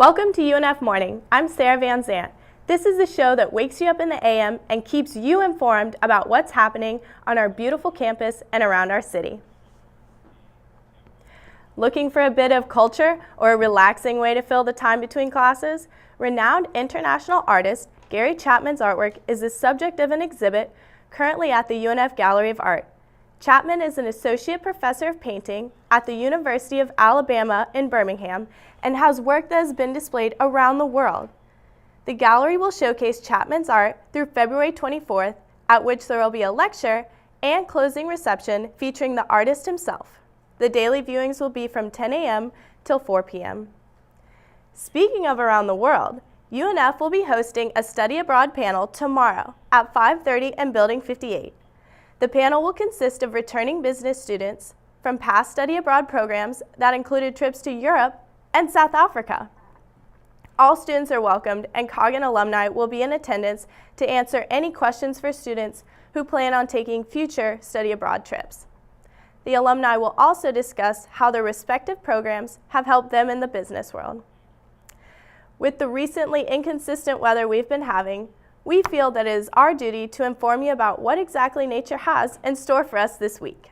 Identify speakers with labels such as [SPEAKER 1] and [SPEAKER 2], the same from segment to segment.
[SPEAKER 1] Welcome to UNF Morning. I'm Sarah Van Zant. This is the show that wakes you up in the AM and keeps you informed about what's happening on our beautiful campus and around our city. Looking for a bit of culture or a relaxing way to fill the time between classes? Renowned international artist Gary Chapman's artwork is the subject of an exhibit currently at the UNF Gallery of Art. Chapman is an associate professor of painting at the University of Alabama in Birmingham and has work that has been displayed around the world. The gallery will showcase Chapman's art through February 24th, at which there will be a lecture and closing reception featuring the artist himself. The daily viewings will be from 10 a.m. till 4 p.m. Speaking of around the world, UNF will be hosting a study abroad panel tomorrow at 5:30 in Building 58. The panel will consist of returning business students from past study abroad programs that included trips to Europe and South Africa. All students are welcomed, and Coggin alumni will be in attendance to answer any questions for students who plan on taking future study abroad trips. The alumni will also discuss how their respective programs have helped them in the business world. With the recently inconsistent weather we've been having, we feel that it is our duty to inform you about what exactly nature has in store for us this week.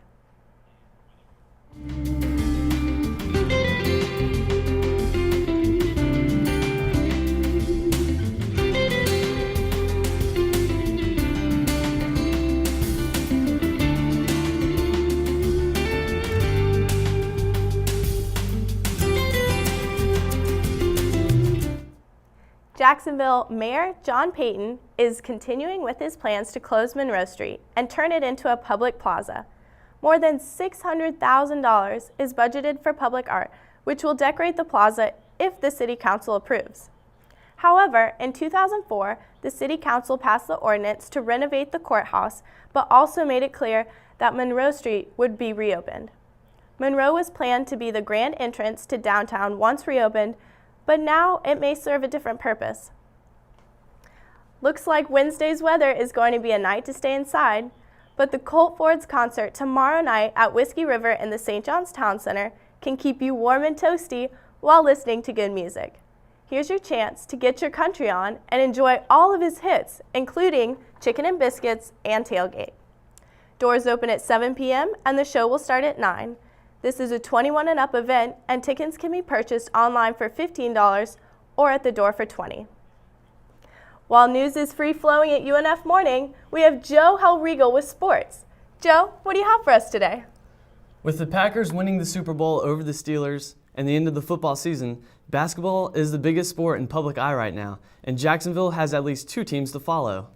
[SPEAKER 1] Jacksonville Mayor John Payton is continuing with his plans to close Monroe Street and turn it into a public plaza. More than $600,000 is budgeted for public art, which will decorate the plaza if the City Council approves. However, in 2004, the City Council passed the ordinance to renovate the courthouse, but also made it clear that Monroe Street would be reopened. Monroe was planned to be the grand entrance to downtown once reopened, but now it may serve a different purpose. Looks like Wednesday's weather is going to be a night to stay inside, but the Colt Ford's concert tomorrow night at Whiskey River in the St. John's Town Center can keep you warm and toasty while listening to good music. Here's your chance to get your country on and enjoy all of his hits, including Chicken and Biscuits and Tailgate. Doors open at 7 p.m. and the show will start at 9. This is a 21 and up event, and tickets can be purchased online for $15 or at the door for $20. While news is free-flowing at UNF Morning, we have Joe Hellriegel with sports. Joe, what do you have for us today?
[SPEAKER 2] With the Packers winning the Super Bowl over the Steelers and the end of the football season, basketball is the biggest sport in public eye right now, and Jacksonville has at least two teams to follow.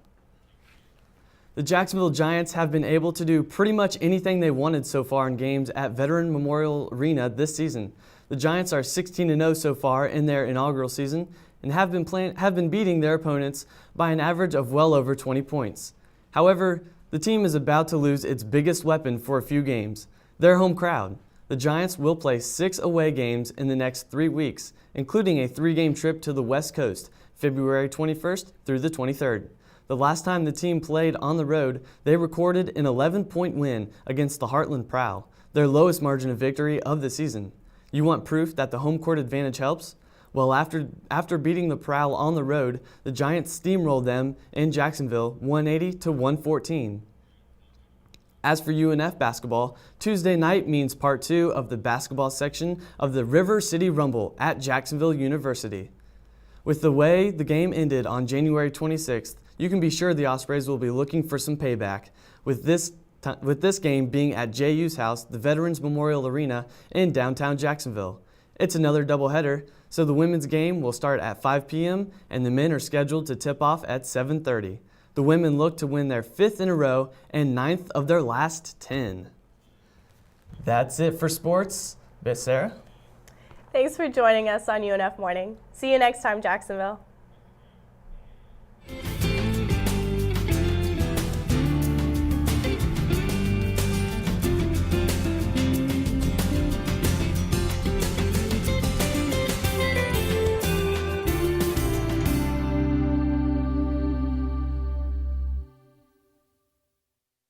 [SPEAKER 2] The Jacksonville Giants have been able to do pretty much anything they wanted so far in games at Veteran Memorial Arena this season. The Giants are 16-0 so far in their inaugural season and have been beating their opponents by an average of well over 20 points. However, the team is about to lose its biggest weapon for a few games, their home crowd. The Giants will play 6 away games in the next 3 weeks, including a 3-game trip to the West Coast, February 21st through the 23rd. The last time the team played on the road, they recorded an 11-point win against the Heartland Prow, their lowest margin of victory of the season. You want proof that the home court advantage helps? Well, after beating the Prow on the road, the Giants steamrolled them in Jacksonville 180-114. As for UNF basketball, Tuesday night means part 2 of the basketball section of the River City Rumble at Jacksonville University. With the way the game ended on January 26th, you can be sure the Ospreys will be looking for some payback, with this game being at JU's house, the Veterans Memorial Arena in downtown Jacksonville. It's another doubleheader, so the women's game will start at 5 p.m. and the men are scheduled to tip off at 7:30. The women look to win their 5th in a row and 9th of their last 10. That's it for sports. Sarah?
[SPEAKER 1] Thanks for joining us on UNF Morning. See you next time, Jacksonville.